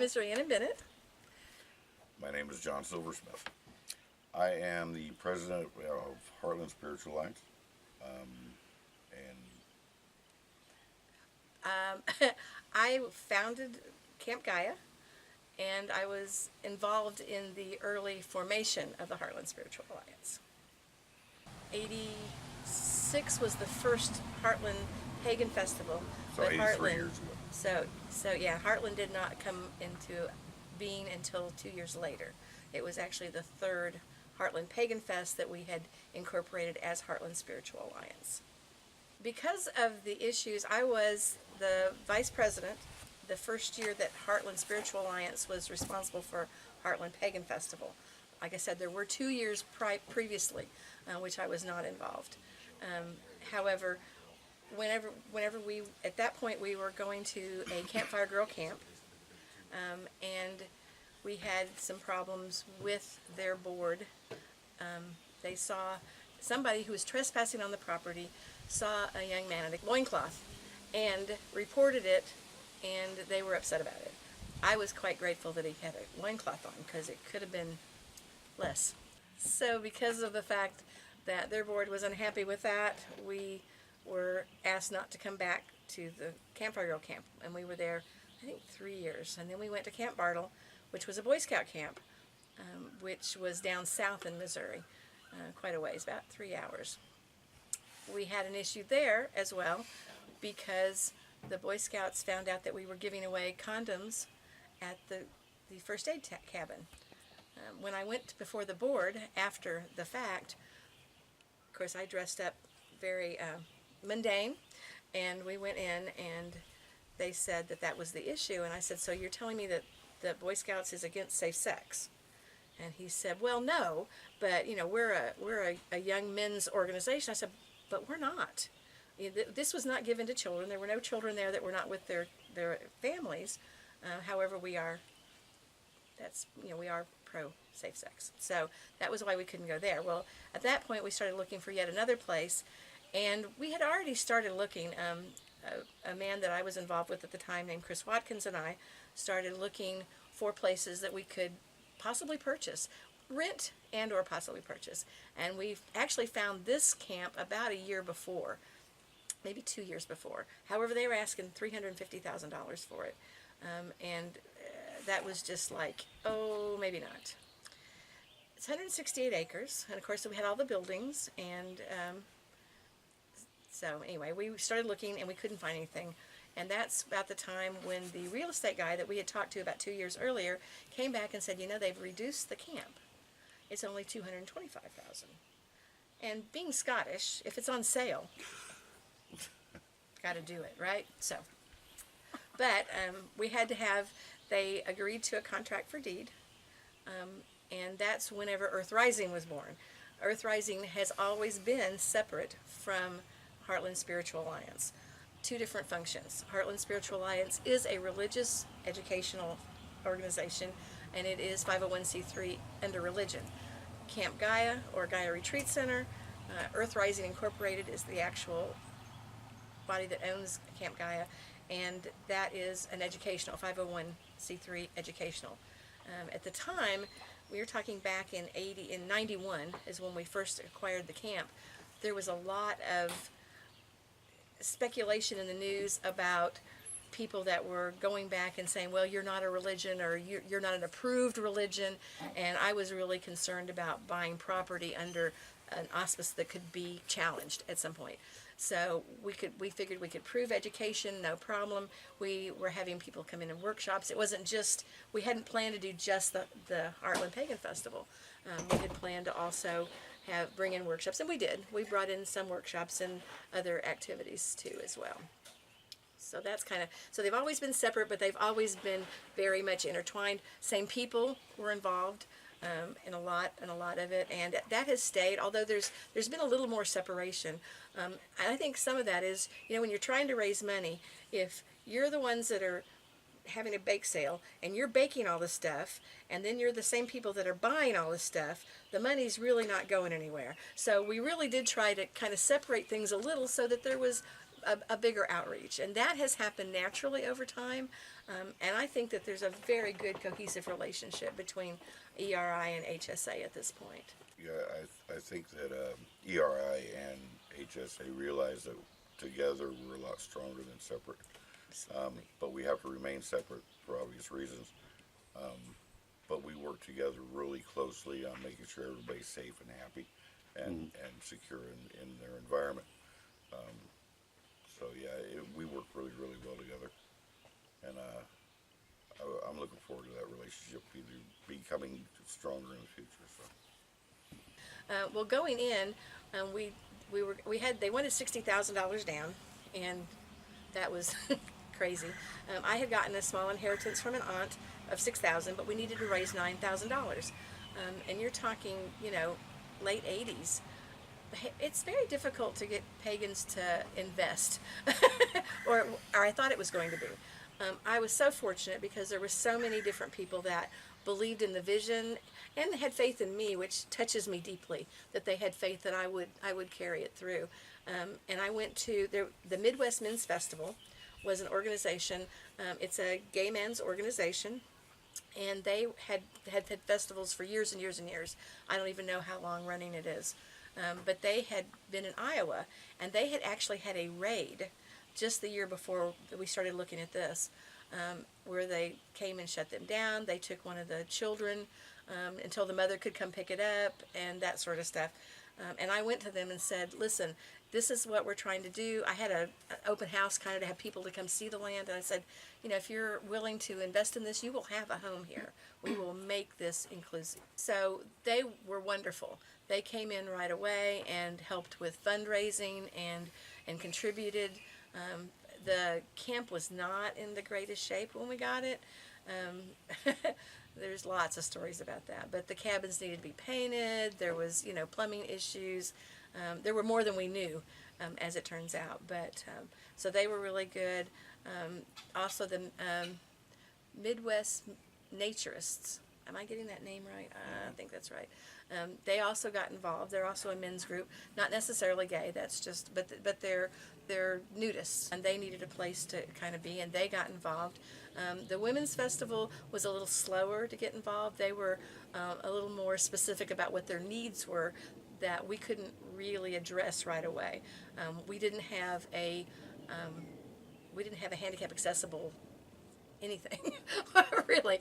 is Rhiannon Bennet. My name is John Silversmith. I am the president of Heartland Spiritual Alliance. I founded Camp Gaia, and I was involved in the early formation of the Heartland Spiritual Alliance. 86 was the first Heartland Pagan Festival. So 83 years ago. So yeah, Heartland did not come into being until 2 years later. It was actually the third Heartland Pagan Fest that we had incorporated as Heartland Spiritual Alliance. Because of the issues, I was the vice president the first year that Heartland Spiritual Alliance was responsible for Heartland Pagan Festival. Like I said, there were 2 years previously, which I was not involved. However, whenever we, at that point, we were going to a Campfire Girl Camp, and we had some problems with their board. They saw somebody who was trespassing on the property, saw a young man in a loincloth, and reported it, and they were upset about it. I was quite grateful that he had a loincloth on, because it could have been less. So because of the fact that their board was unhappy with that, we were asked not to come back to the Campfire Girl Camp, and we were there, I think, 3 years. And then we went to Camp Bartle, which was a Boy Scout camp, which was down south in Missouri, quite a ways, about 3 hours. We had an issue there as well, because the Boy Scouts found out that we were giving away condoms at the first aid cabin. When I went before the board after the fact, of course I dressed up very mundane, and we went in and they said that that was the issue, and I said, so you're telling me that the Boy Scouts is against safe sex? And he said, well, no, but you know, we're a young men's organization. I said, but we're not. You know, this was not given to children. There were no children there that were not with their families. However, we are pro safe sex. So that was why we couldn't go there. Well, at that point, we started looking for yet another place, and we had already started looking. A man that I was involved with at the time, named Chris Watkins, and I started looking for places that we could possibly purchase, rent and or possibly purchase. And we actually found this camp about a year before, maybe 2 years before. However, they were asking $350,000 for it. That was just like, oh, maybe not. It's 168 acres, and of course we had all the buildings, and so anyway, we started looking and we couldn't find anything. And that's about the time when the real estate guy that we had talked to about 2 years earlier came back and said, you know, they've reduced the camp. It's only $225,000. And being Scottish, if it's on sale, got to do it, right? So, but we had to have, they agreed to a contract for deed, and that's whenever Earth Rising was born. Earth Rising has always been separate from Heartland Spiritual Alliance. Two different functions. Heartland Spiritual Alliance is a religious educational organization, and it is 501c3 under religion. Camp Gaia, or Gaia Retreat Center, Earth Rising Incorporated is the actual body that owns Camp Gaia, and that is an educational, 501c3 educational. At the time, we were talking back in 91 is when we first acquired the camp. There was a lot of speculation in the news about people that were going back and saying, well, you're not a religion, or you're not an approved religion, and I was really concerned about buying property under an auspice that could be challenged at some point. So we figured we could prove education, no problem. We were having people come in workshops. It wasn't just, we hadn't planned to do just the Heartland Pagan Festival. We had planned to also bring in workshops, and we did. We brought in some workshops and other activities too as well. So that's kind of, so they've always been separate, but they've always been very much intertwined. Same people were involved in a lot of it, and that has stayed, although there's been a little more separation. I think some of that is, you know, when you're trying to raise money, if you're the ones that are having a bake sale and you're baking all this stuff, and then you're the same people that are buying all this stuff, the money's really not going anywhere. So we really did try to kind of separate things a little so that there was a bigger outreach, and that has happened naturally over time. And I think that there's a very good cohesive relationship between ERI and HSA at this point. Yeah, I think that ERI and HSA realize that together we're a lot stronger than separate. But we have to remain separate for obvious reasons. But we work together really closely on making sure everybody's safe and happy and secure in their environment. So yeah, we work really, really well together. And I'm looking forward to that relationship becoming stronger in the future. So. Well, going in, they wanted $60,000 down, and that was crazy. I had gotten a small inheritance from an aunt of $6,000, but we needed to raise $9,000. And you're talking, late 80s. It's very difficult to get pagans to invest, or I thought it was going to be. I was so fortunate because there were so many different people that believed in the vision and had faith in me, which touches me deeply, that they had faith that I would carry it through. And I went to the Midwest Men's Festival was an organization. It's a gay men's organization, and they had festivals for years and years and years. I don't even know how long running it is. But they had been in Iowa, and they had actually had a raid just the year before we started looking at this, where they came and shut them down. They took one of the children until the mother could come pick it up and that sort of stuff. And I went to them and said, listen, this is what we're trying to do. I had an open house kind of to have people to come see the land. And I said, if you're willing to invest in this, you will have a home here. We will make this inclusive. So they were wonderful. They came in right away and helped with fundraising and contributed. The camp was not in the greatest shape when we got it. There's lots of stories about that. But the cabins needed to be painted. There was, plumbing issues. There were more than we knew, as it turns out. But so they were really good. Also, the Midwest Naturists. Am I getting that name right? I think that's right. They also got involved. They're also a men's group, not necessarily gay. That's just, but they're nudists, and they needed a place to kind of be, and they got involved. The Women's Festival was a little slower to get involved. They were a little more specific about what their needs were that we couldn't really address right away. We didn't have a handicap accessible anything, really.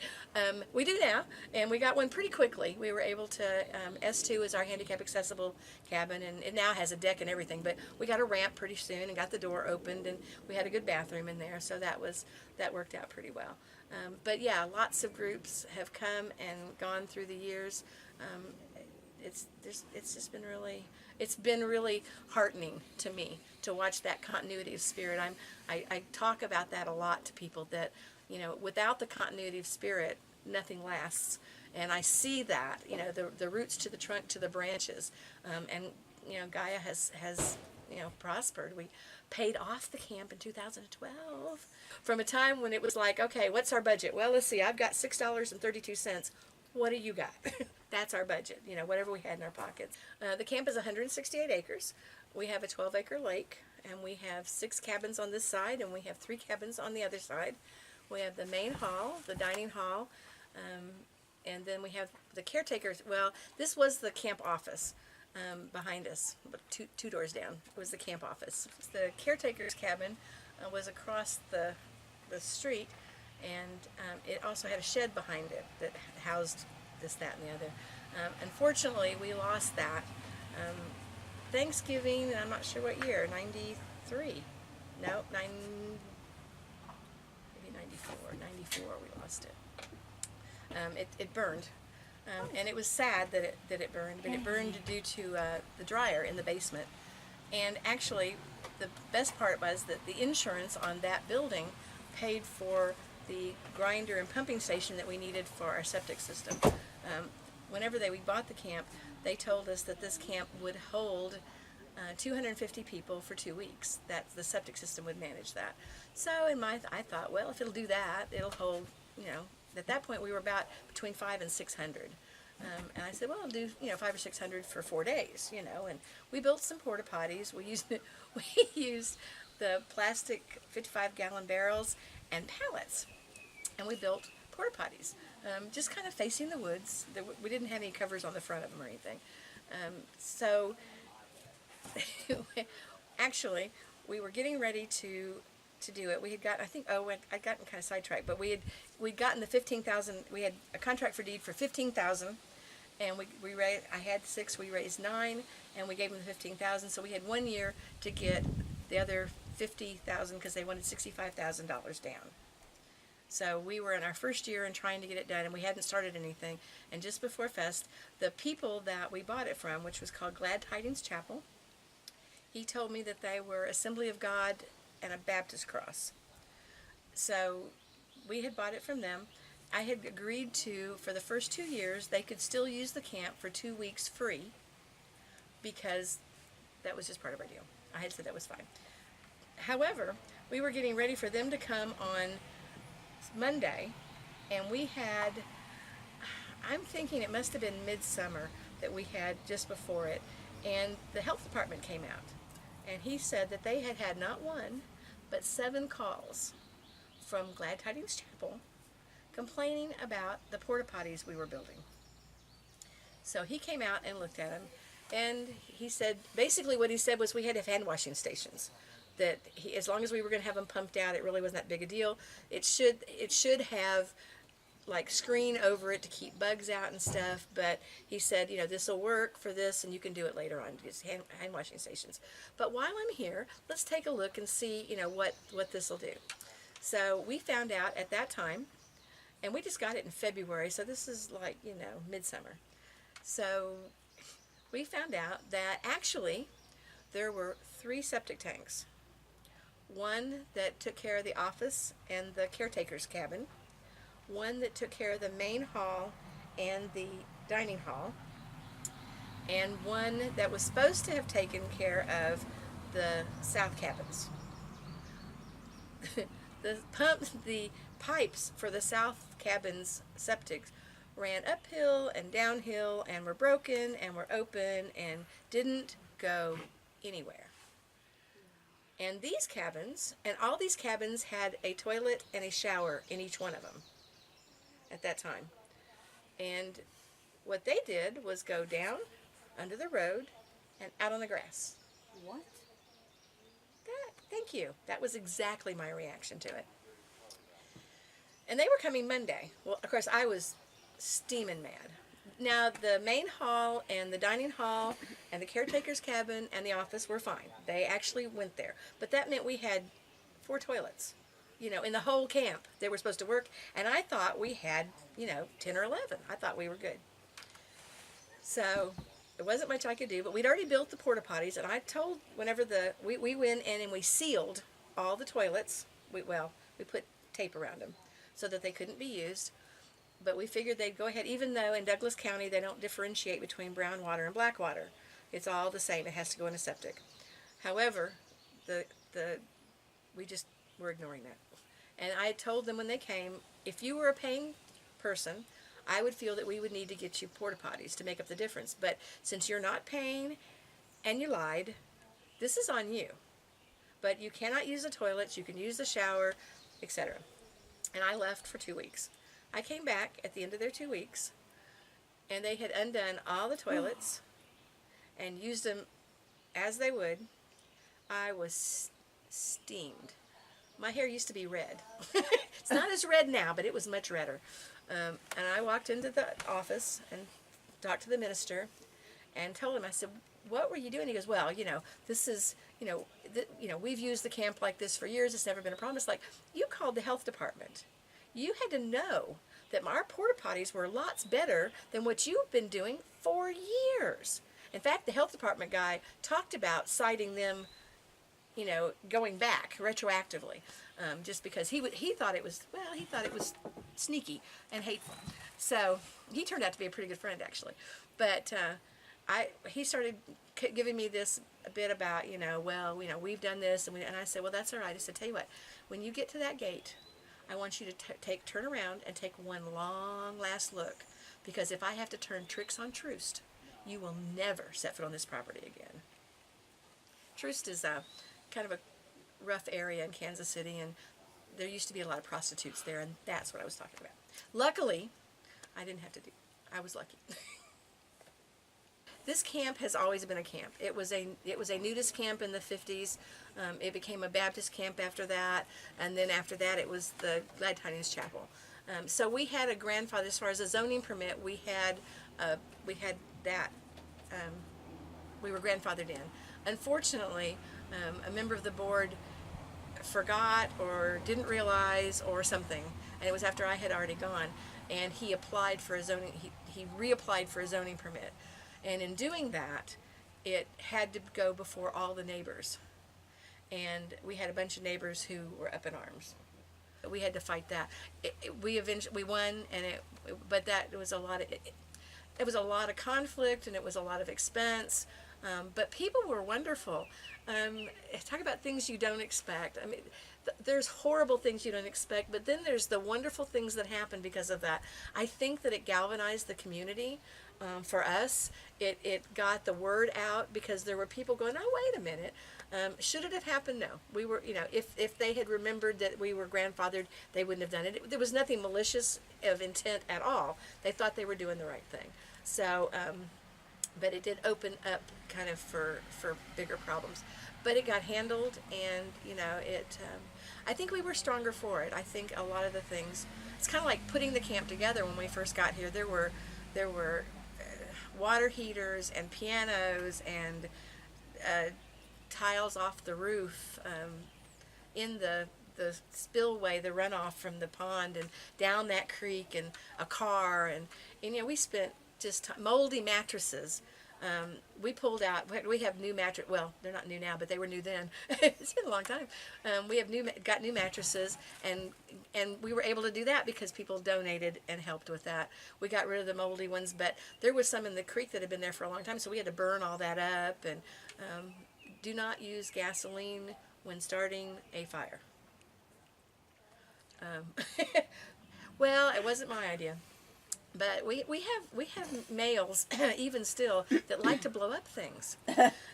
We do now, and we got one pretty quickly. We were able to, S2 is our handicap accessible cabin, and it now has a deck and everything, but we got a ramp pretty soon and got the door opened, and we had a good bathroom in there, so that worked out pretty well. But yeah, lots of groups have come and gone through the years. It's just been really heartening to me to watch that continuity of spirit. I talk about that a lot to people, that without the continuity of spirit, nothing lasts. And I see that, the roots to the trunk to the branches. And Gaia has prospered. We paid off the camp in 2012 from a time when it was like, okay, what's our budget? Well, let's see, I've got $6.32. What do you got? That's our budget, whatever we had in our pockets. The camp is 168 acres. We have a 12-acre lake, and we have 6 cabins on this side, and we have 3 cabins on the other side. We have the main hall, the dining hall, and then we have the caretakers. Well, this was the camp office behind us, but two doors down. It was the camp office. The caretaker's cabin was across the street, and it also had a shed behind it that housed this, that, and the other. Unfortunately, we lost that. Thanksgiving, I'm not sure what year, 93. No, 94 we lost it. It burned. And it was sad that it burned, but it burned due to the dryer in the basement. And actually, the best part was that the insurance on that building paid for the grinder and pumping station that we needed for our septic system. Whenever we bought the camp, they told us that this camp would hold 250 people for 2 weeks. That the septic system would manage that. So I thought, well, if it'll do that, it'll hold, at that point we were about between 500 and 600. And I said, well, I'll do 500 or 600 for 4 days, and we built some porta potties. We used the plastic 55-gallon barrels and pallets, and we built porta potties, just kind of facing the woods. We didn't have any covers on the front of them or anything. So actually, we were getting ready to do it. We had got, I think, I'd gotten kind of sidetracked, but we'd gotten the 15,000. We had a contract for deed for 15,000, and we raised. I had 6. We raised 9, and we gave them the 15,000. So we had 1 year to get the other 50,000 because they wanted $65,000 down. So we were in our first year and trying to get it done, and we hadn't started anything. And just before Fest, the people that we bought it from, which was called Glad Tidings Chapel, he told me that they were Assembly of God and a Baptist cross. So we had bought it from them. I had agreed to, for the first 2 years, they could still use the camp for 2 weeks free, because that was just part of our deal. I had said that was fine. However, we were getting ready for them to come on Monday, and we had, I'm thinking it must have been midsummer that we had just before it, and the health department came out, and he said that they had had not 1, but 7 calls from Glad Tidings Chapel complaining about the porta potties we were building. So he came out and looked at them, and he said, basically what he said was we had to have hand washing stations. That as long as we were going to have them pumped out, it really wasn't that big a deal. It should have like screen over it to keep bugs out and stuff. But he said, this will work for this, and you can do it later on. Just hand washing stations. But while I'm here, let's take a look and see, what this will do. So we found out at that time, and we just got it in February. So this is like midsummer. So we found out that actually there were 3 septic tanks. One that took care of the office and the caretaker's cabin, one that took care of the main hall and the dining hall, and one that was supposed to have taken care of the south cabins. The pipes for the south cabins septic ran uphill and downhill and were broken and were open and didn't go anywhere. And these cabins, and all these cabins had a toilet and a shower in each one of them at that time. And what they did was go down under the road and out on the grass. What? Thank you. That was exactly my reaction to it. And they were coming Monday. Well, of course, I was steaming mad. Now, the main hall and the dining hall and the caretaker's cabin and the office were fine. They actually went there. But that meant we had 4 toilets, in the whole camp. They were supposed to work. And I thought we had, 10 or 11. I thought we were good. So there wasn't much I could do. But we'd already built the porta potties. And I told whenever we went in and we sealed all the toilets. We put tape around them so that they couldn't be used. But we figured they'd go ahead, even though in Douglas County they don't differentiate between brown water and black water. It's all the same. It has to go in a septic. However, we just were ignoring that. And I told them when they came, if you were a paying person, I would feel that we would need to get you porta potties to make up the difference. But since you're not paying and you lied, this is on you. But you cannot use the toilets. You can use the shower, etc. And I left for 2 weeks. I came back at the end of their 2 weeks, and they had undone all the toilets and used them as they would. I was steamed. My hair used to be red. It's not as red now, but it was much redder. And I walked into the office and talked to the minister and told him, I said, what were you doing? He goes, well, this is, we've used the camp like this for years. It's never been a problem. It's like, you called the health department. You had to know that our porta potties were lots better than what you've been doing for years. In fact, the health department guy talked about citing them, going back retroactively, just because he thought it was sneaky and hateful. So he turned out to be a pretty good friend, actually. But he started giving me this a bit about, we've done this, and I said, well, that's all right. I said, tell you what, when you get to that gate, I want you to turn around and take one long last look, because if I have to turn tricks on Troost, you will never set foot on this property again. Troost is kind of rough area in Kansas City, and there used to be a lot of prostitutes there, and that's what I was talking about. Luckily, I didn't have to do. I was lucky. This camp has always been a camp. It was a nudist camp in the 50s. It became a Baptist camp after that, and then after that it was the Glad Tidings Chapel. So we had a grandfather, as far as a zoning permit, we had that. We were grandfathered in. Unfortunately, a member of the board forgot or didn't realize or something, and it was after I had already gone, and he applied for a zoning. He reapplied for a zoning permit. And in doing that, it had to go before all the neighbors. And we had a bunch of neighbors who were up in arms. We had to fight that. We eventually won, but that was a lot of it was a lot of conflict, and it was a lot of expense. But people were wonderful. Talk about things you don't expect. I mean, there's horrible things you don't expect, but then there's the wonderful things that happen because of that. I think that it galvanized the community. For us, it got the word out, because there were people going, oh, wait a minute. Should it have happened? No. We were, if they had remembered that we were grandfathered, they wouldn't have done it. There was nothing malicious of intent at all. They thought they were doing the right thing. So, but it did open up kind of for bigger problems. But it got handled, and, I think we were stronger for it. I think a lot of the things, it's kind of like putting the camp together when we first got here. There were water heaters and pianos and tiles off the roof in the spillway, the runoff from the pond, and down that creek, and a car, and we spent just moldy mattresses. We pulled out. We have new mattress. Well, they're not new now, but they were new then. It's been a long time. We have got new mattresses, and we were able to do that because people donated and helped with that. We got rid of the moldy ones, but there was some in the creek that had been there for a long time, so we had to burn all that up. And do not use gasoline when starting a fire. Well, it wasn't my idea. But we have males, even still, that like to blow up things.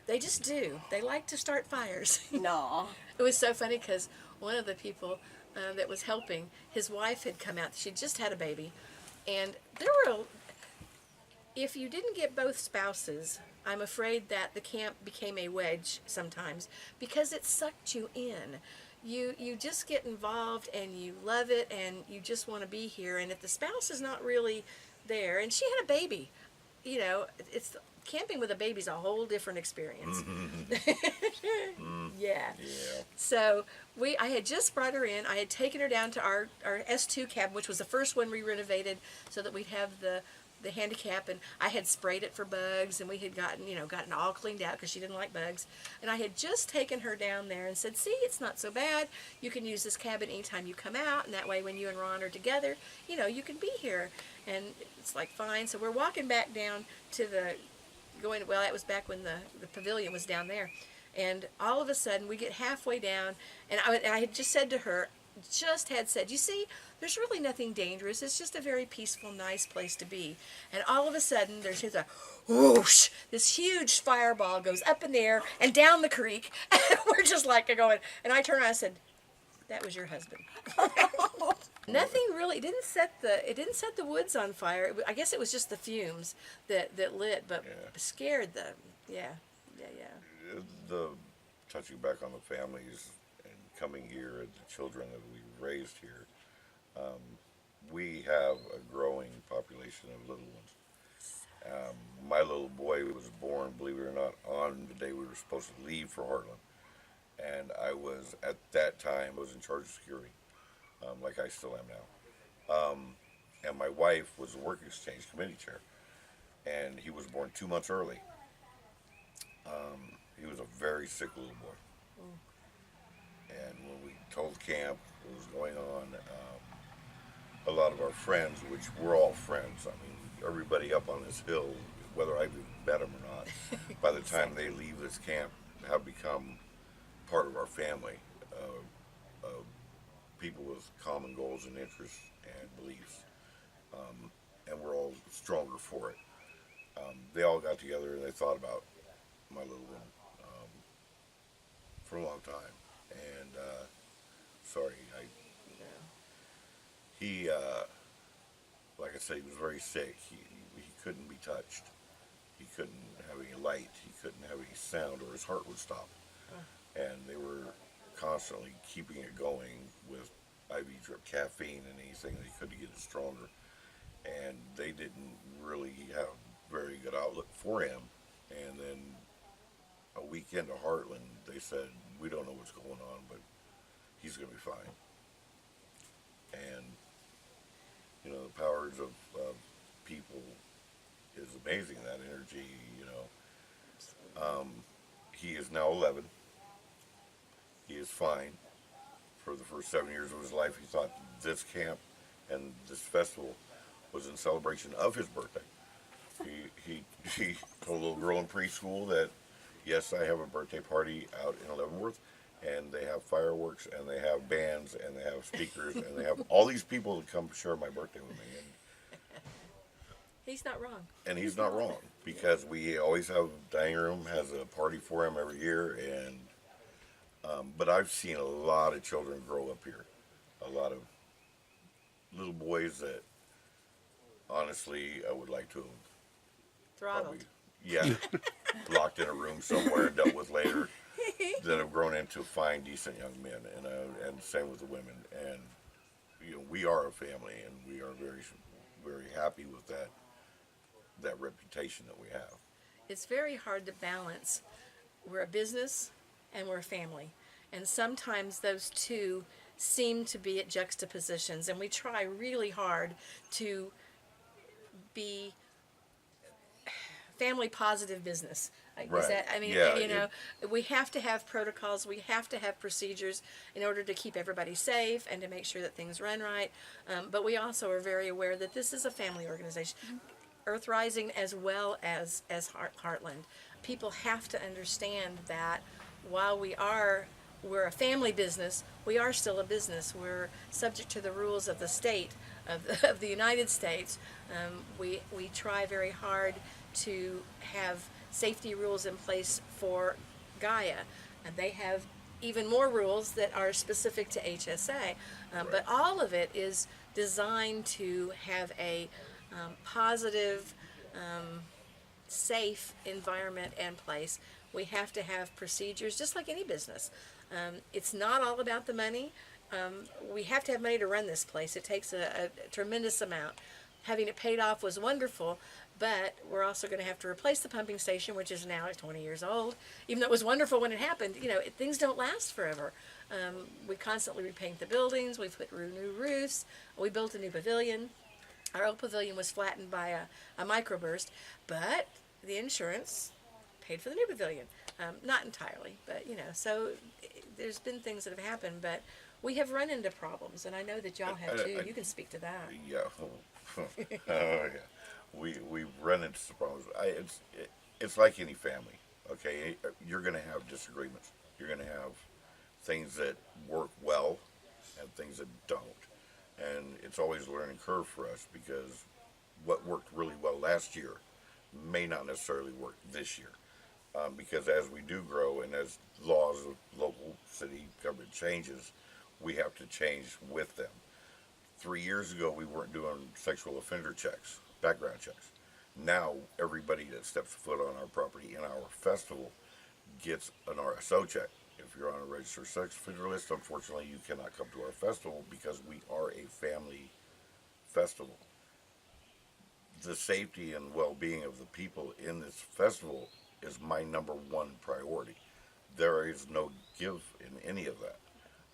They just do. They like to start fires. No. It was so funny because one of the people that was helping, his wife had come out. She'd just had a baby. And if you didn't get both spouses, I'm afraid that the camp became a wedge sometimes, because it sucked you in. You just get involved, and you love it, and you just want to be here. And if the spouse is not really there, and she had a baby, it's camping with a baby's a whole different experience. Yeah. So I had just brought her in. I had taken her down to our S2 cabin, which was the first one we renovated so that we'd have the handicap, and I had sprayed it for bugs, and we had gotten all cleaned out because she didn't like bugs. And I had just taken her down there and said, see, it's not so bad. You can use this cabin anytime you come out, and that way when you and Ron are together, you can be here. And it's like, fine. So we're walking back down to that was back when the pavilion was down there. And all of a sudden we get halfway down, and I had just said to her, you see, there's really nothing dangerous. It's just a very peaceful, nice place to be. And all of a sudden, there's a whoosh. This huge fireball goes up in the air and down the creek. And we're just like going. And I turned around and said, "That was your husband." Nothing really. It didn't set the woods on fire. I guess it was just the fumes that lit, but scared them. Yeah. The touching back on the families and coming here and the children that we raised here. We have a growing population of little ones. My little boy was born, believe it or not, on the day we were supposed to leave for Heartland. And I was, at that time, in charge of security, like I still am now. And my wife was the work exchange committee chair. And he was born 2 months early. He was a very sick little boy. And when we told camp what was going on, a lot of our friends, which we're all friends, I mean, everybody up on this hill, whether I've met them or not, by the time they leave this camp, have become part of our family, people with common goals and interests and beliefs, and we're all stronger for it. They all got together and they thought about my little one for a long time. And sorry, No. he like I said, he was very sick. He couldn't be touched. He couldn't have any light. He couldn't have any sound, or his heart would stop. And they were constantly keeping it going with IV drip caffeine and anything they could to get it stronger. And they didn't really have very good outlook for him. And then a week into Heartland, they said, we don't know what's going on, but he's going to be fine. And, you know, the powers of people is amazing, that energy, you know. He is now 11. He is fine. For the first 7 years of his life, he thought this camp and this festival was in celebration of his birthday. He told a little girl in preschool that, yes, I have a birthday party out in Leavenworth, and they have fireworks, and they have bands, and they have speakers, and they have all these people that come share my birthday with me. He's not wrong. And he's not wrong, because we always have, dining room has a party for him every year, and but I've seen a lot of children grow up here, a lot of little boys that honestly I would like to have Throttled. yeah, locked in a room somewhere and dealt with later, that have grown into fine, decent young men, and same with the women. And you know, we are a family, and we are very happy with that reputation that we have. It's very hard to balance. We're a business and we're a family. And sometimes those two seem to be at juxtapositions, and we try really hard to be family positive business. Is Right. that, I mean, Yeah, you know, we have to have protocols, we have to have procedures in order to keep everybody safe and to make sure that things run right. But we also are very aware that this is a family organization. Earth Rising as well as Heartland. People have to understand that while we're a family business, we are still a business. We're subject to the rules of the state, of the United States. We try very hard to have safety rules in place for Gaia, and they have even more rules that are specific to HSA. But all of it is designed to have a positive, safe environment and place. We have to have procedures, just like any business. It's not all about the money. We have to have money to run this place. It takes a tremendous amount. Having it paid off was wonderful, but we're also going to have to replace the pumping station, which is now 20 years old. Even though it was wonderful when it happened, you know, things don't last forever. We constantly repaint the buildings. We put new roofs. We built a new pavilion. Our old pavilion was flattened by a microburst, but the insurance paid for the new pavilion. Not entirely, but you know, so there's been things that have happened, but we have run into problems, and I know that y'all have too. You can speak to that. Yeah. Yeah. We run into some problems. It's like any family. Okay, you're going to have disagreements. You're going to have things that work well and things that don't. And it's always a learning curve for us, because what worked really well last year may not necessarily work this year. Because as we do grow and as laws of local city government changes, we have to change with them. 3 years ago, we weren't doing sexual offender checks, background checks. Now, everybody that steps foot on our property in our festival gets an RSO check. If you're on a registered sex offender list, unfortunately, you cannot come to our festival because we are a family festival. The safety and well-being of the people in this festival is my number one priority. There is no give in any of that.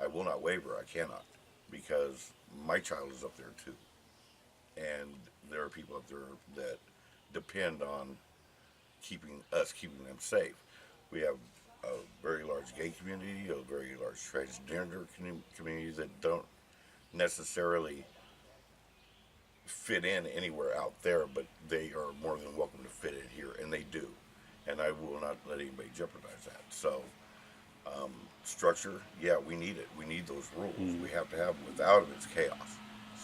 I will not waver. I cannot, because my child is up there too. And there are people up there that depend on keeping them safe. We have a very large gay community, a very large transgender community that don't necessarily fit in anywhere out there, but they are more than welcome to fit in here, and they do. And I will not let anybody jeopardize that. So, structure, yeah, we need it. We need those rules. We have to have them. Without them, it's chaos.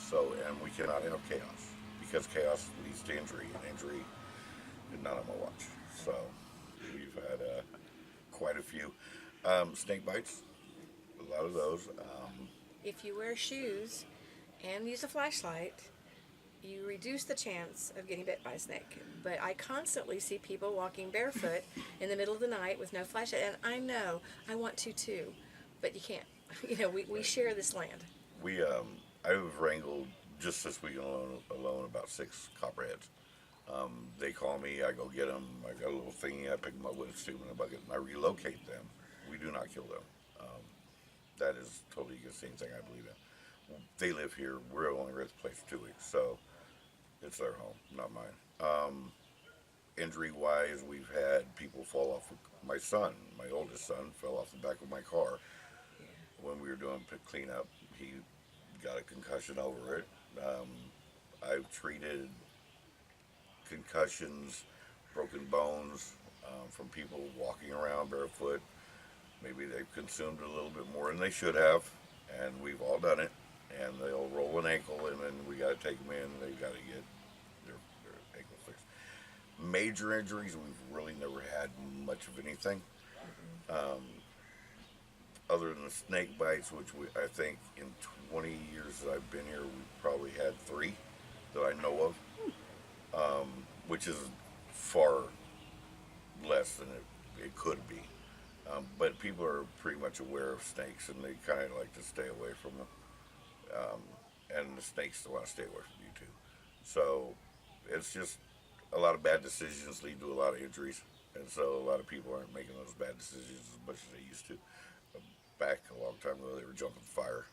So, and we cannot have chaos, because chaos leads to injury, and injury is not on my watch. So, we've had quite a few snake bites. a lot of those. If you wear shoes and use a flashlight, you reduce the chance of getting bit by a snake. But I constantly see people walking barefoot in the middle of the night with no flashlight, and I know I want to too, but you can't. You know, we share this land. I've wrangled just this week alone about 6 copperheads. They call me, I go get them. I got a little thingy, I pick them up with a tube in a bucket, and I relocate them. We do not kill them. That is totally the same thing I believe in. They live here. We're only at the place for 2 weeks, so it's their home, not mine. Injury-wise, we've had people fall off. My son, my oldest son, fell off the back of my car when we were doing pit cleanup. He got a concussion over it. I've treated concussions, broken bones from people walking around barefoot. Maybe they've consumed a little bit more than they should have, and we've all done it. And they'll roll an ankle, and then we got to take them in. They got to get their ankle fixed. Major injuries, we've really never had much of anything. Other than the snake bites, which I think in 20 years that I've been here, we've probably had 3 that I know of, which is far less than it could be. But people are pretty much aware of snakes, and they kind of like to stay away from them. And the snakes want to stay away from you too. So it's just a lot of bad decisions lead to a lot of injuries, and so a lot of people aren't making those bad decisions as much as they used to. Back a long time ago, they were jumping fire.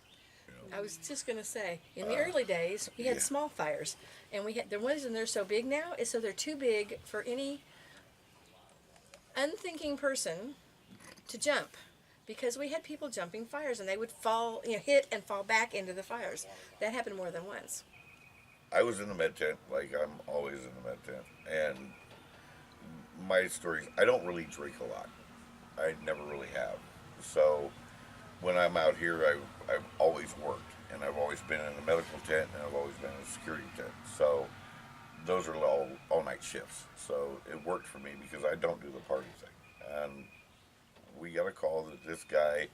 You know. I was just gonna say, in the early days, we had small fires, and we had the reason they're so big now is so they're too big for any unthinking person to jump, because we had people jumping fires and they would fall, hit and fall back into the fires. That happened more than once. I was in the med tent, like I'm always in the med tent, and my stories, I don't really drink a lot. I never really have. So when I'm out here, I've always worked, and I've always been in a medical tent, and I've always been in a security tent. So those are all night shifts. So it worked for me because I don't do the party thing. And we got a call that this guy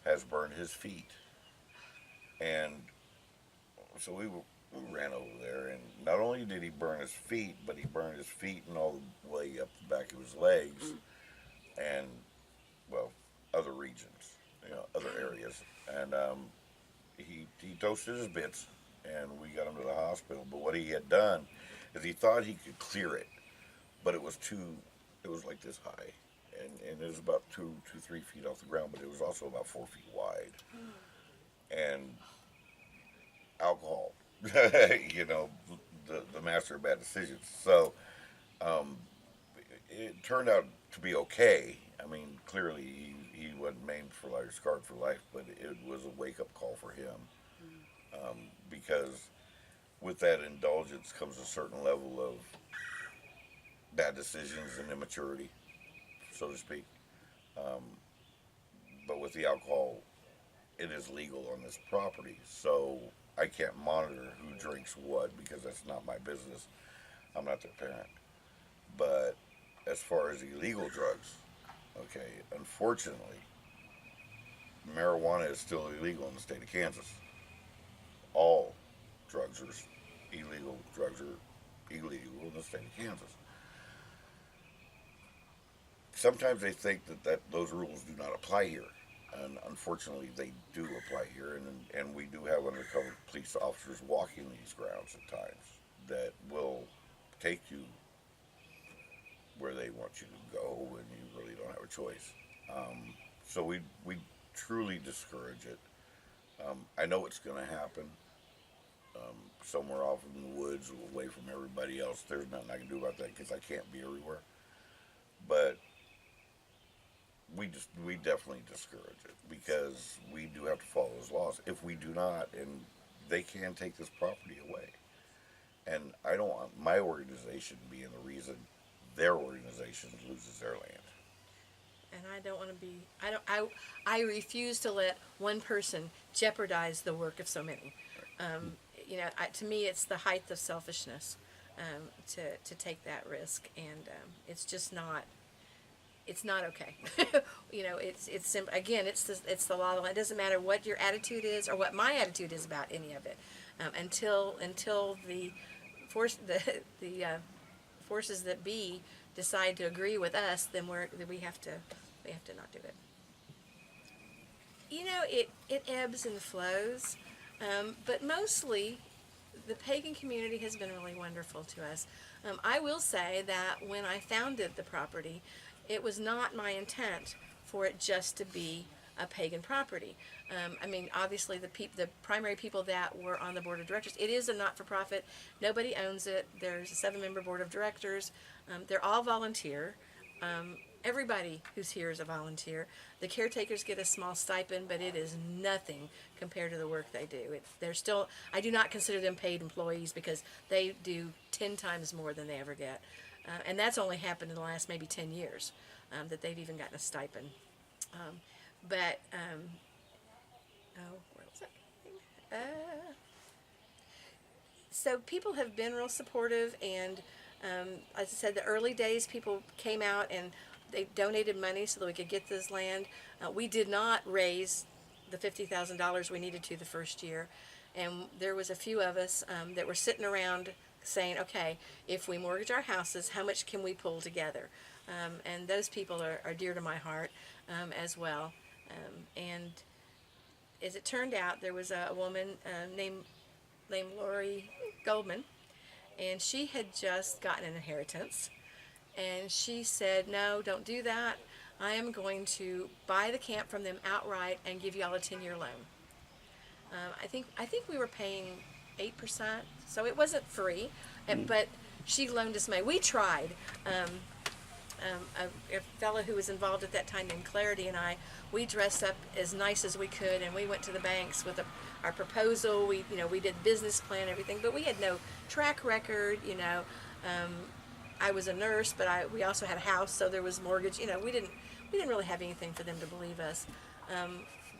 has burned his feet. And so we ran over there, and not only did he burn his feet, but he burned his feet and all the way up the back of his legs, and, well, other regions, other areas. And he toasted his bits, and we got him to the hospital. But what he had done is he thought he could clear it, but it was like this high. And it was about 2, 3 feet off the ground, but it was also about 4 feet wide. And alcohol, the master of bad decisions. So it turned out to be okay. I mean, clearly he wasn't maimed for life, scarred for life, but it was a wake-up call for him. Because with that indulgence comes a certain level of bad decisions and immaturity, so to speak. But with the alcohol, it is legal on this property, so I can't monitor who drinks what because that's not my business. I'm not their parent. But as far as illegal drugs, okay, unfortunately, marijuana is still illegal in the state of Kansas. All drugs are illegal. Drugs are illegal in the state of Kansas. Sometimes they think that those rules do not apply here, and unfortunately they do apply here, and we do have undercover police officers walking these grounds at times that will take you where they want you to go, and you really don't have a choice. So we truly discourage it. I know it's going to happen somewhere off in the woods, away from everybody else. There's nothing I can do about that because I can't be everywhere. But we definitely discourage it because we do have to follow those laws. If we do not, and they can take this property away. And I don't want my organization being the reason their organization loses their land. And I don't want to be. I refuse to let one person jeopardize the work of so many. To me, it's the height of selfishness to take that risk, and it's just not. it's not okay. You know, it's simple. Again, it's the law. It doesn't matter what your attitude is or what my attitude is about any of it, until the forces that be decide to agree with us, then we have to not do it. You know, it ebbs and flows, but mostly the pagan community has been really wonderful to us. I will say that when I founded the property, it was not my intent for it just to be a pagan property. I mean, obviously the primary people that were on the board of directors, it is a not-for-profit. Nobody owns it. There's a 7-member board of directors. They're all volunteer. Everybody who's here is a volunteer. The caretakers get a small stipend, but it is nothing compared to the work they do. I do not consider them paid employees because they do 10 times more than they ever get. And that's only happened in the last maybe 10 years, that they've even gotten a stipend. Where was that? So people have been real supportive, and as I said, the early days people came out and they donated money so that we could get this land. We did not raise the $50,000 we needed to the first year, and there was a few of us that were sitting around saying, okay, if we mortgage our houses, how much can we pull together? And those people are dear to my heart as well. And as it turned out, there was a woman named Lori Goldman, and she had just gotten an inheritance. And she said, no, don't do that. I am going to buy the camp from them outright and give y'all a 10-year loan. I think we were paying 8%, so it wasn't free, but she loaned us money. We tried. A fellow who was involved at that time named Clarity and we dressed up as nice as we could, and we went to the banks with our proposal. We did business plan, everything, but we had no track record. I was a nurse, but we also had a house, so there was mortgage. We didn't really have anything for them to believe us.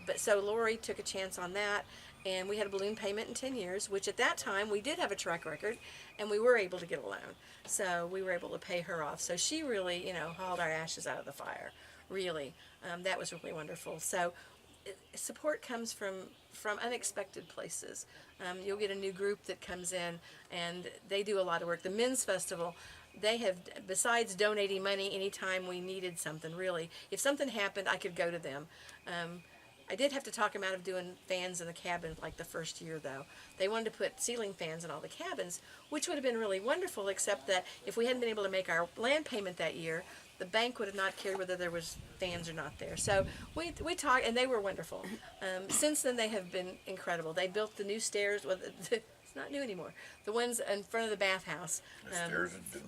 But so Lori took a chance on that, and we had a balloon payment in 10 years, which at that time we did have a track record, and we were able to get a loan. So we were able to pay her off. So she really, hauled our ashes out of the fire. Really, that was really wonderful. So support comes from unexpected places. You'll get a new group that comes in, and they do a lot of work. The Men's Festival, they have, besides donating money anytime we needed something, really, if something happened, I could go to them. I did have to talk them out of doing fans in the cabin like the first year, though. They wanted to put ceiling fans in all the cabins, which would have been really wonderful, except that if we hadn't been able to make our land payment that year, the bank would have not cared whether there was fans or not there. So we talked, and they were wonderful. Since then, they have been incredible. They built the new stairs. Well, it's not new anymore. The ones in front of the bathhouse. The stairs of doom.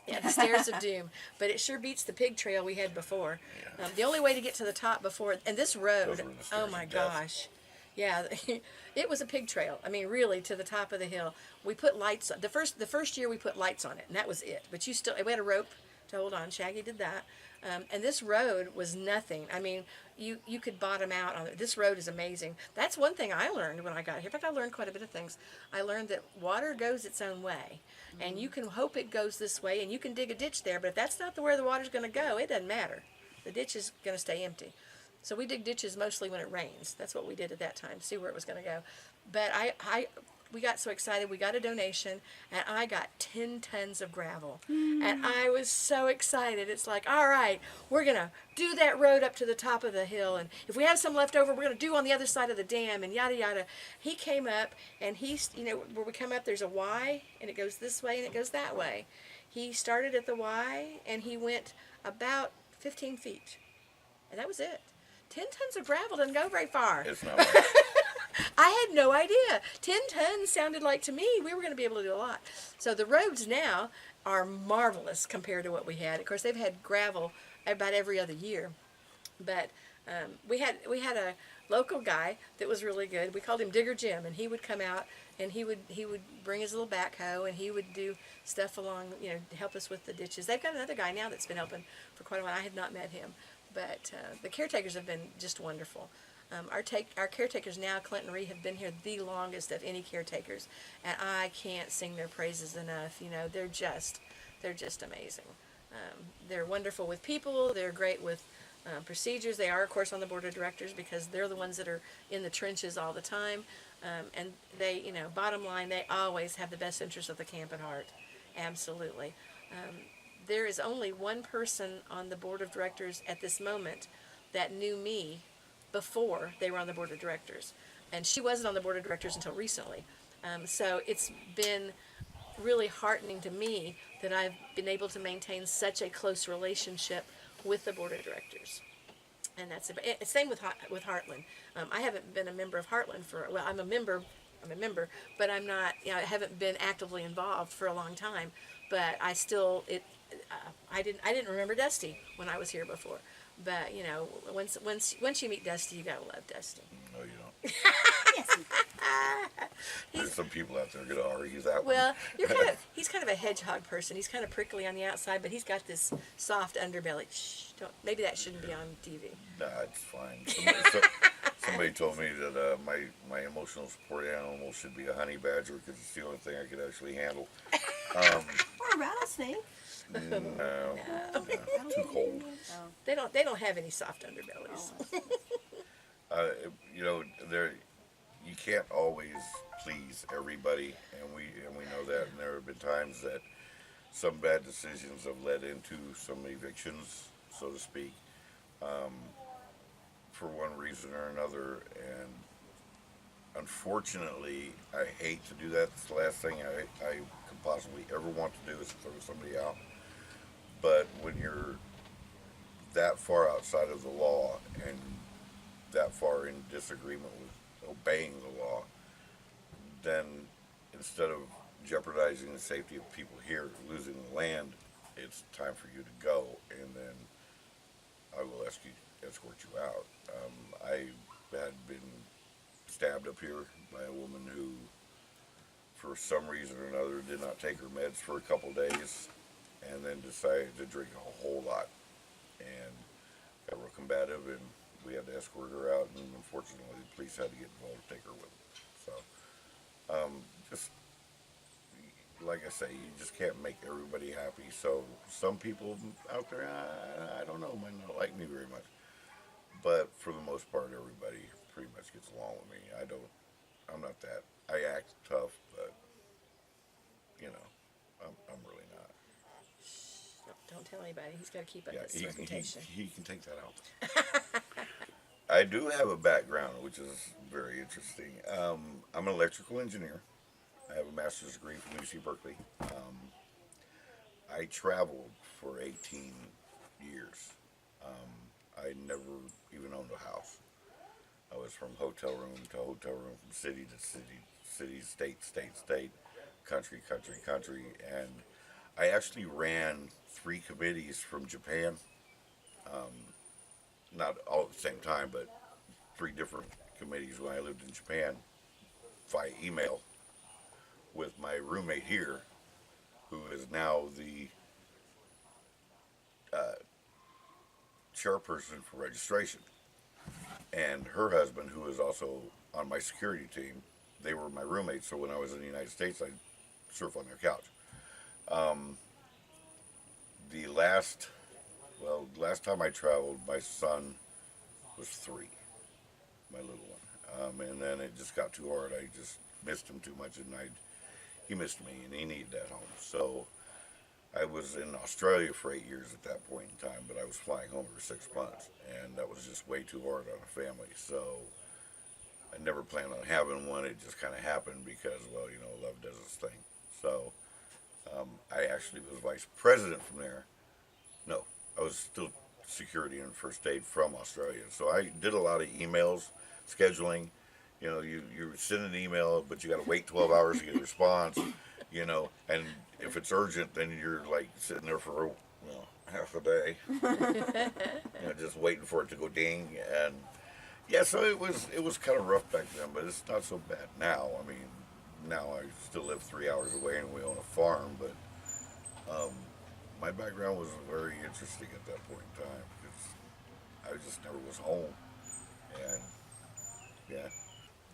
Yeah, the stairs of doom. But it sure beats the pig trail we had before. Yeah. The only way to get to the top before, and this road, oh my gosh. Yeah, it was a pig trail. I mean, really, to the top of the hill. We put lights on. The first year we put lights on it, and that was it. But we had a rope to hold on. Shaggy did that. And this road was nothing. I mean, you could bottom out on it. This road is amazing. That's one thing I learned when I got here. In fact, I learned quite a bit of things. I learned that water goes its own way. And you can hope it goes this way, and you can dig a ditch there, but if that's not where the water's going to go, it doesn't matter. The ditch is going to stay empty. So we dig ditches mostly when it rains. That's what we did at that time, see where it was going to go. But we got so excited. We got a donation, and I got 10 tons of gravel. And I was so excited. It's like, all right, we're going to do that road up to the top of the hill, and if we have some left over, we're going to do on the other side of the dam, and yada, yada. He came up, and where we come up, there's a Y, and it goes this way, and it goes that way. He started at the Y, and he went about 15 feet. And that was it. 10 tons of gravel doesn't go very far. It's not. I had no idea. 10 tons sounded like to me we were going to be able to do a lot. So the roads now are marvelous compared to what we had. Of course, they've had gravel about every other year. But we had a local guy that was really good. We called him Digger Jim, and he would come out and he would bring his little backhoe, and he would do stuff along, to help us with the ditches. They've got another guy now that's been helping for quite a while. I had not met him. But the caretakers have been just wonderful. Our caretakers now, Clint and Ree, have been here the longest of any caretakers, and I can't sing their praises enough. They're just amazing. They're wonderful with people. They're great with procedures. They are, of course, on the board of directors because they're the ones that are in the trenches all the time. And they, bottom line, they always have the best interest of the camp at heart. Absolutely. There is only one person on the board of directors at this moment that knew me before they were on the board of directors. And she wasn't on the board of directors until recently. So it's been really heartening to me that I've been able to maintain such a close relationship with the board of directors. And that's it. Same with Heartland. I haven't been a member of Heartland I'm a member, but I'm not, I haven't been actively involved for a long time. But I didn't remember Dusty when I was here before. But once you meet Dusty, you gotta love Dusty. No, you don't. Yes. There's some people out there gonna argue that Well, one. he's kind of a hedgehog person. He's kind of prickly on the outside, but he's got this soft underbelly. Shh, maybe that shouldn't be on TV. Nah, it's fine. Somebody told me that my emotional support animal should be a honey badger because it's the only thing I could actually handle. Or a rattlesnake. No, too cold. Oh. They don't have any soft underbellies. You can't always please everybody, and we know that. And there have been times that some bad decisions have led into some evictions, so to speak, for one reason or another. And unfortunately, I hate to do that. It's the last thing I could possibly ever want to do is throw somebody out. But when you're that far outside of the law and that far in disagreement with obeying the law, then instead of jeopardizing the safety of people here, losing the land, it's time for you to go, and then I will escort you out. I had been stabbed up here by a woman who, for some reason or another, did not take her meds for a couple days, and then decided to drink a whole lot, and got real combative, and we had to escort her out, and unfortunately the police had to get involved to take her with them. So, just like I say, you just can't make everybody happy. So some people out there, I don't know, might not like me very much, but for the most part, everybody pretty much gets along with me. I'm not that. I act tough, but I'm really not. Don't tell anybody. He's got to keep up his Yeah, reputation. he can take that out. I do have a background, which is very interesting. I'm an electrical engineer. I have a master's degree from UC Berkeley. I traveled for 18 years. I never even owned a house. I was from hotel room to hotel room, from city to city, state, country, and I actually ran 3 committees from Japan. Not all at the same time, but 3 different committees when I lived in Japan via email with my roommate here, who is now the chairperson for registration, and her husband, who is also on my security team. They were my roommates, so when I was in the United States, I'd surf on their couch. The last time I traveled, my son was 3, my little one, and then it just got too hard. I just missed him too much, and he missed me, and he needed that home. So I was in Australia for 8 years at that point in time, but I was flying home every 6 months, and that was just way too hard on a family. So I never planned on having one. It just kind of happened because, love does its thing. So I actually was vice president from there. No, I was still security and first aid from Australia. So I did a lot of emails, scheduling. You send an email, but you got to wait 12 hours to get a response. And if it's urgent, then you're like sitting there for half a day, just waiting for it to go ding. And yeah, so it was kind of rough back then, but it's not so bad now. I mean, now I still live 3 hours away and we own a farm, but my background was very interesting at that point in time because I just never was home. And yeah,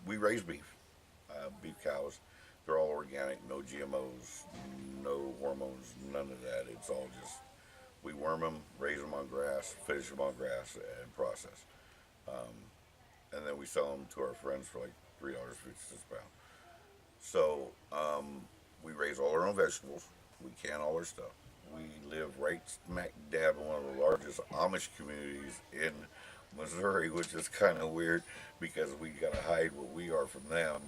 we raise beef cows. They're all organic, no GMOs, no hormones, none of that. It's all just We worm them, raise them on grass, finish them on grass, and process. And then we sell them to our friends for like $3.50 a pound. So we raise all our own vegetables. We can all our stuff. We live right smack dab in one of the largest Amish communities in Missouri, which is kind of weird because we got to hide what we are from them.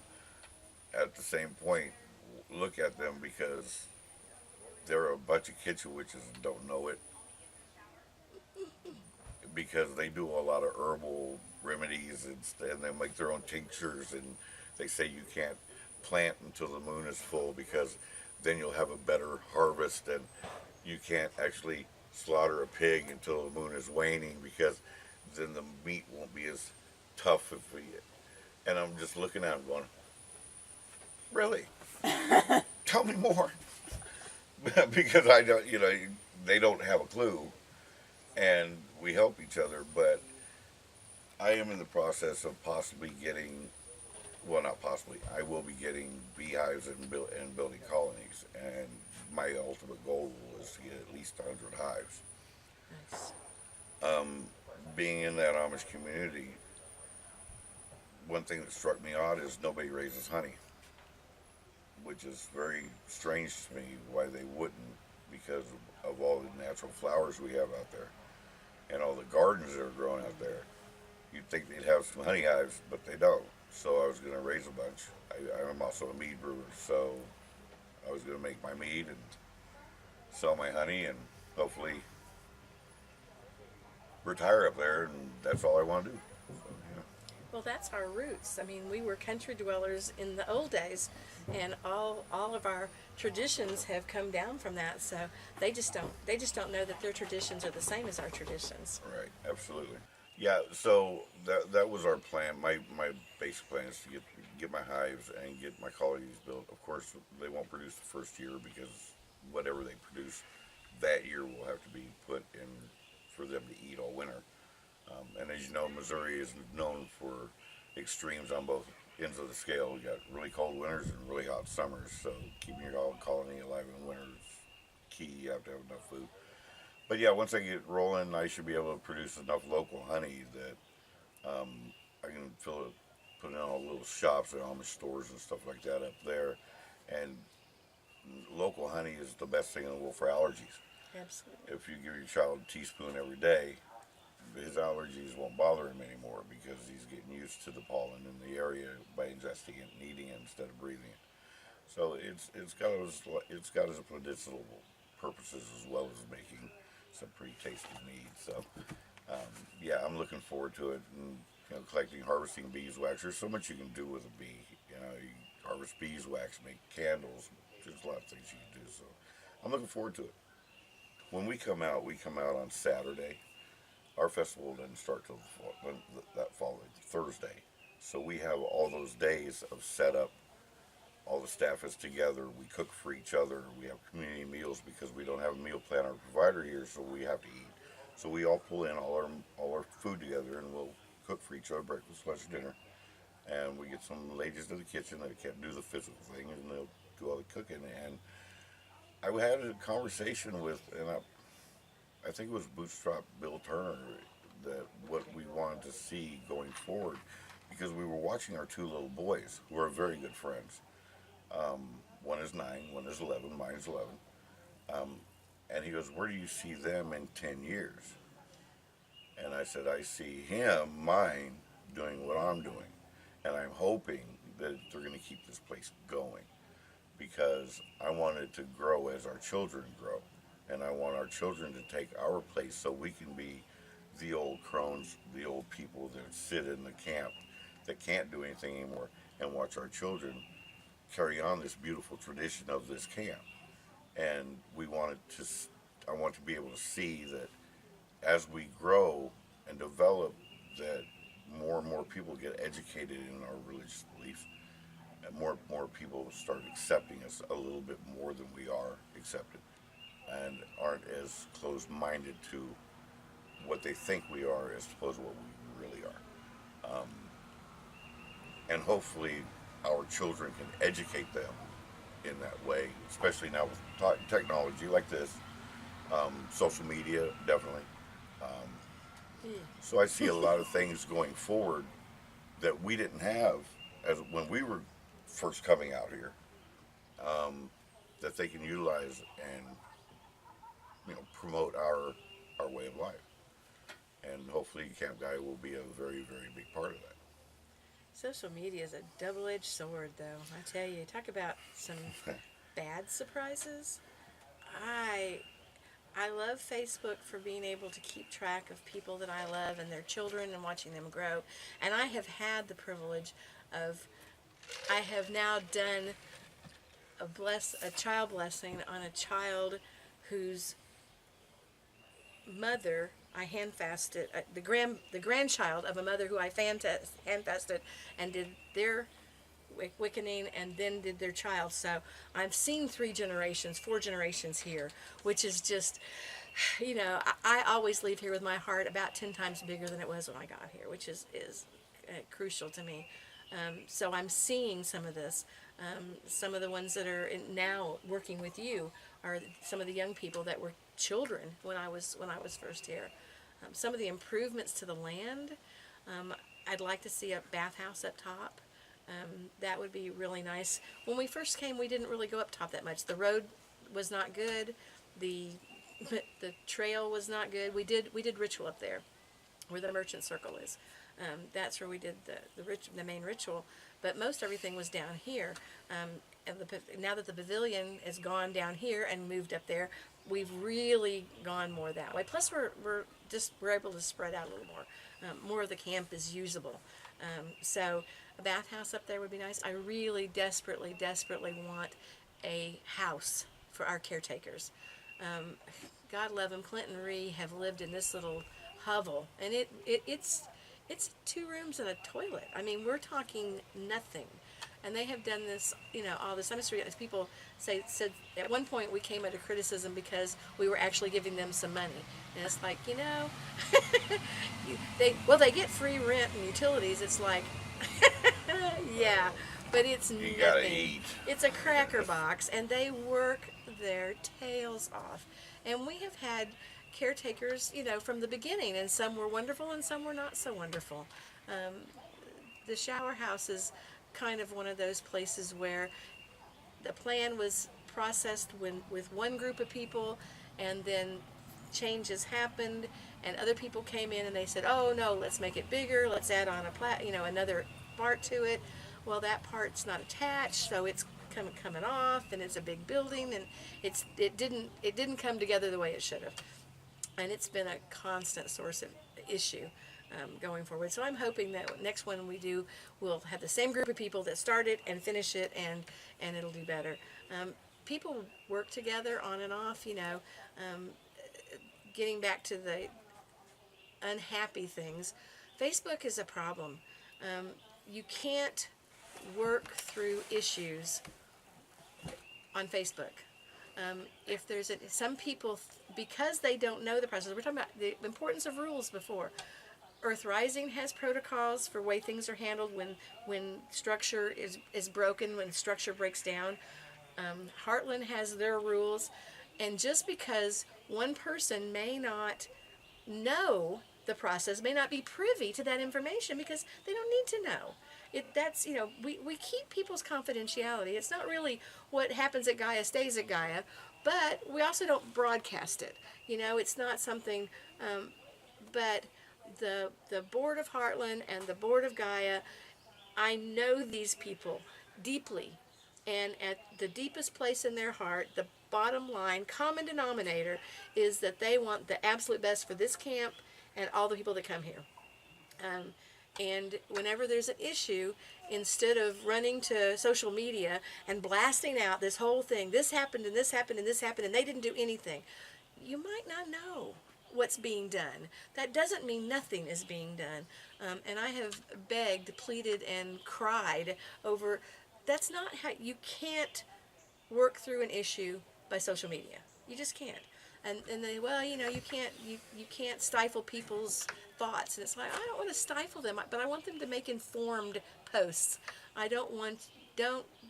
At the same point, look at them because they're a bunch of kitchen witches and don't know it, because they do a lot of herbal remedies and they make their own tinctures, and they say you can't plant until the moon is full because then you'll have a better harvest, and you can't actually slaughter a pig until the moon is waning because then the meat won't be as tough if we. And I'm just looking at them going, really? Tell me more. Because I don't, they don't have a clue, and we help each other. But I am in the process of possibly getting, well, not possibly, I will be getting beehives and building colonies, and my ultimate goal is to get at least 100 hives. Nice. Being in that Amish community, one thing that struck me odd is nobody raises honey, which is very strange to me why they wouldn't, because of all the natural flowers we have out there and all the gardens that are growing out there. You'd think they'd have some honey hives, but they don't. So I was going to raise a bunch. I'm also a mead brewer, so I was going to make my mead and sell my honey and hopefully retire up there, and that's all I want to do. So, yeah. Well, that's our roots. I mean, we were country dwellers in the old days, and all of our traditions have come down from that. So they just don't know that their traditions are the same as our traditions. Right, absolutely. Yeah, so that was our plan. My basic plan is to get my hives and get my colonies built. Of course, they won't produce the first year because whatever they produce that year will have to be put in for them to eat all winter. And as you know, Missouri is known for extremes on both ends of the scale. You got really cold winters and really hot summers. So keeping your colony alive in the winter is key. You have to have enough food. But yeah, once I get rolling, I should be able to produce enough local honey that I can put in all little shops and Amish stores and stuff like that up there. And local honey is the best thing in the world for allergies. Absolutely. If you give your child a teaspoon every day, his allergies won't bother him anymore because he's getting used to the pollen in the area by ingesting it and eating it instead of breathing it. So it's got its medicinal purposes as well as making some pretty tasty mead. So yeah, I'm looking forward to it. And collecting, harvesting beeswax. There's so much you can do with a bee. You harvest beeswax, make candles. There's a lot of things you can do. So I'm looking forward to it. When we come out on Saturday. Our festival doesn't start till that following Thursday. So we have all those days of setup. All the staff is together. We cook for each other. We have community meals because we don't have a meal planner provider here, so we have to eat. So we all pull in all our food together, and we'll cook for each other, breakfast, lunch, dinner. And we get some ladies in the kitchen that can't do the physical thing, and they'll do all the cooking. And I had a conversation with, and I think it was Bootstrap Bill Turner, that what we wanted to see going forward, because we were watching our two little boys, who are very good friends. One is 9, one is 11, mine's 11. And he goes, where do you see them in 10 years? And I said, I see mine, doing what I'm doing. And I'm hoping that they're going to keep this place going, because I want it to grow as our children grow. And I want our children to take our place so we can be the old crones, the old people that sit in the camp that can't do anything anymore, and watch our children carry on this beautiful tradition of this camp. And I want to be able to see that as we grow and develop, that more and more people get educated in our religious beliefs, and more people start accepting us a little bit more than we are accepted, and aren't as closed-minded to what they think we are as opposed to what we really are. And hopefully our children can educate them in that way, especially now with technology like this, Social media, definitely. So I see a lot of things going forward that we didn't have as when we were first coming out here, that they can utilize and promote our way of life. And hopefully Camp Gaia will be a very, very big part of that. Social media is a double-edged sword, though. I tell you, talk about some bad surprises. I I love Facebook for being able to keep track of people that I love and their children and watching them grow. And I have had the privilege of, I have now done a child blessing on a child whose mother I hand fasted, the grandchild of a mother who I hand fasted and did their wickening and then did their child. So I've seen 4 generations here, which is just, I always leave here with my heart about 10 times bigger than it was when I got here, which is crucial to me. So I'm seeing some of this. Some of the ones that are now working with you are some of the young people that were children when I was first here. Some of the improvements to the land. I'd like to see a bathhouse up top. That would be really nice. When we first came, we didn't really go up top that much. The road was not good. The trail was not good. We did ritual up there, where the merchant circle is. That's where we did the main ritual. But most everything was down here. And now that the pavilion is gone down here and moved up there, we've really gone more that way. Plus, we're able to spread out a little more. More of the camp is usable. So a bathhouse up there would be nice. I really desperately want a house for our caretakers. God love them. Clint and Ree have lived in this little hovel, and it's 2 rooms and a toilet. I mean, we're talking nothing. And they have done this, all this. I'm just reading, as people said at one point we came under criticism because we were actually giving them some money. And it's like, they get free rent and utilities. It's like, yeah, but it's You nothing. gotta eat. It's a cracker box, and they work their tails off. And we have had caretakers, from the beginning, and some were wonderful and some were not so wonderful. The shower house is kind of one of those places where the plan was processed with one group of people, and then changes happened, and other people came in and they said, "Oh no, let's make it bigger. Let's add on another part to it." Well, that part's not attached, so it's coming off, and it's a big building, and it didn't come together the way it should have, and it's been a constant source of issue. Going forward. So I'm hoping that next one we do, we'll have the same group of people that start it and finish it, and it'll do better. People work together on and off, getting back to the unhappy things. Facebook is a problem. You can't work through issues on Facebook. If there's some people, because they don't know the process, we're talking about the importance of rules before. Earth Rising has protocols for way things are handled when structure is broken, when structure breaks down. Heartland has their rules, and just because one person may not know the process, may not be privy to that information because they don't need to know. We keep people's confidentiality. It's not really what happens at Gaia stays at Gaia, but we also don't broadcast it. It's not something, but the board of Heartland and the board of Gaia, I know these people deeply, and at the deepest place in their heart, the bottom line, common denominator, is that they want the absolute best for this camp and all the people that come here. And whenever there's an issue, instead of running to social media and blasting out this whole thing, this happened and this happened and this happened and they didn't do anything, you might not know what's being done. That doesn't mean nothing is being done. And I have begged, pleaded, and cried over, that's not how, you can't work through an issue by social media. You just can't. And they, you can't stifle people's thoughts. And it's like, I don't want to stifle them, but I want them to make informed posts. I don't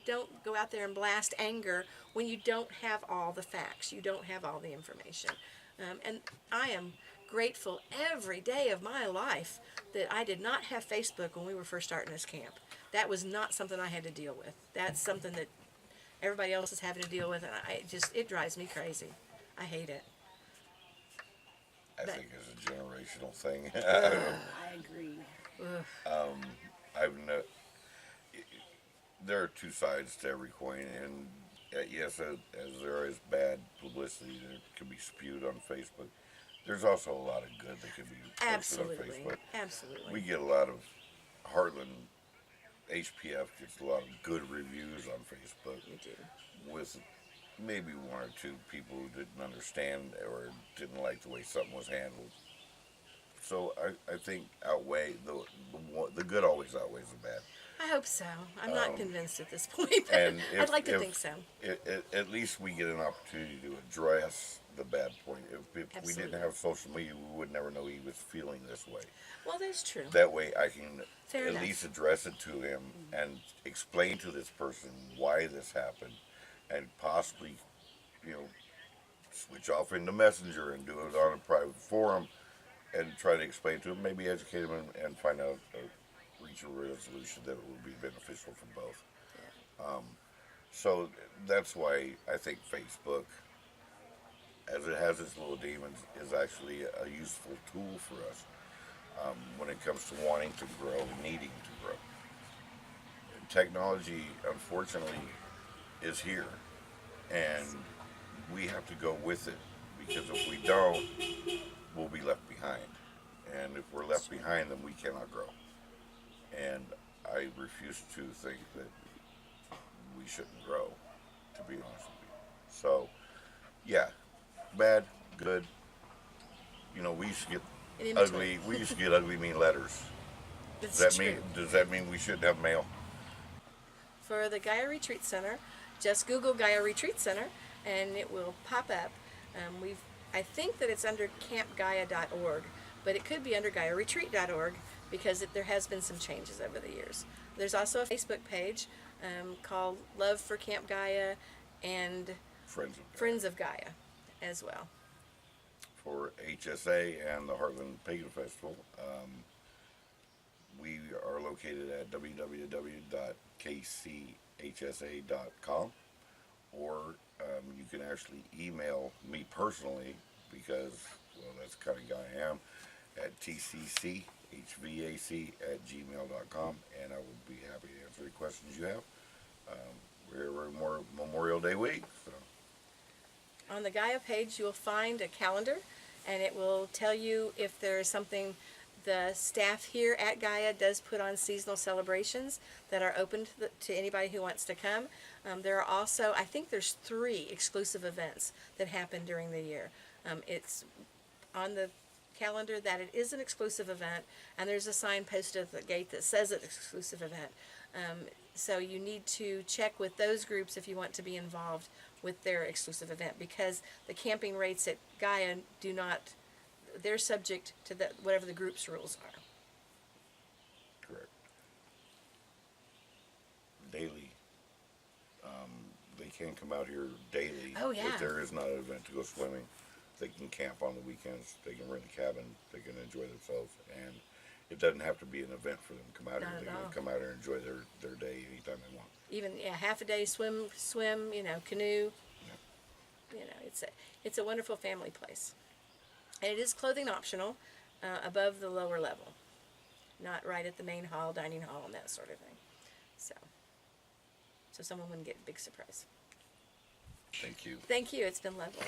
don't go out there and blast anger when you don't have all the facts, you don't have all the information. And I am grateful every day of my life that I did not have Facebook when we were first starting this camp. That was not something I had to deal with. That's something that everybody else is having to deal with, and it drives me crazy. I hate it. I think it's a generational thing. I agree. There are two sides to every coin, and yes, as there is bad publicity that can be spewed on Facebook, there's also a lot of good that can be posted on Facebook. Absolutely. We get a lot of Heartland HPF gets a lot of good reviews on Facebook. We do. With maybe one or two people who didn't understand or didn't like the way something was handled. So I think the good always outweighs the bad. I hope so. I'm not convinced at this point, but And I'd like to think so. At least we get an opportunity to address the bad point. If we Absolutely. didn't have social media, we would never know he was feeling this way. Well, that's true. That way I can Fair at enough. least address it to him and explain to this person why this happened, and possibly, switch off into Messenger and do it on a private forum and try to explain to him, maybe educate him and find out, reach a resolution that will be beneficial for both. So that's why I think Facebook, as it has its little demons, is actually a useful tool for us when it comes to wanting to grow and needing to grow. Technology, unfortunately, is here, and we have to go with it, because if we don't, we'll be left behind. And if we're left behind, then we cannot grow. And I refuse to think that we shouldn't grow, to be honest with you. So, yeah, bad, good. We used to get In ugly. between. We used to get ugly, mean letters. That's Does true. that mean we shouldn't have mail? For the Gaia Retreat Center, just Google Gaia Retreat Center, and it will pop up. I think that it's under campgaia.org, but it could be under GaiaRetreat.org, because there has been some changes over the years. There's also a Facebook page called Love for Camp Gaia and Friends of Gaia. Friends of Gaia as well. For HSA and the Heartland Pagan Festival, we are located at www.kchsa.com, or you can actually email me personally, because, well, that's the kind of guy I am, at tcchvac@gmail.com, and I will be happy to answer any questions you have. We're more Memorial Day week, so. On the Gaia page, you'll find a calendar, and it will tell you if there is something. The staff here at Gaia does put on seasonal celebrations that are open to anybody who wants to come. There are also, I think there's 3 exclusive events that happen during the year. It's on the calendar that it is an exclusive event, and there's a sign posted at the gate that says it's an exclusive event. So you need to check with those groups if you want to be involved with their exclusive event, because the camping rates at Gaia they're subject to whatever the group's rules are. Correct. Daily. They can come out here daily. Oh, yeah. If there is not an event to go swimming, they can camp on the weekends. They can rent a cabin. They can enjoy themselves. And it doesn't have to be an event for them to come out Not here. at They all. can come out here and enjoy their day anytime they want. Even half a day swim, canoe. It's a wonderful family place. And it is clothing optional above the lower level, not right at the main hall, dining hall, and that sort of thing. So someone wouldn't get a big surprise. Thank you. Thank you. It's been lovely.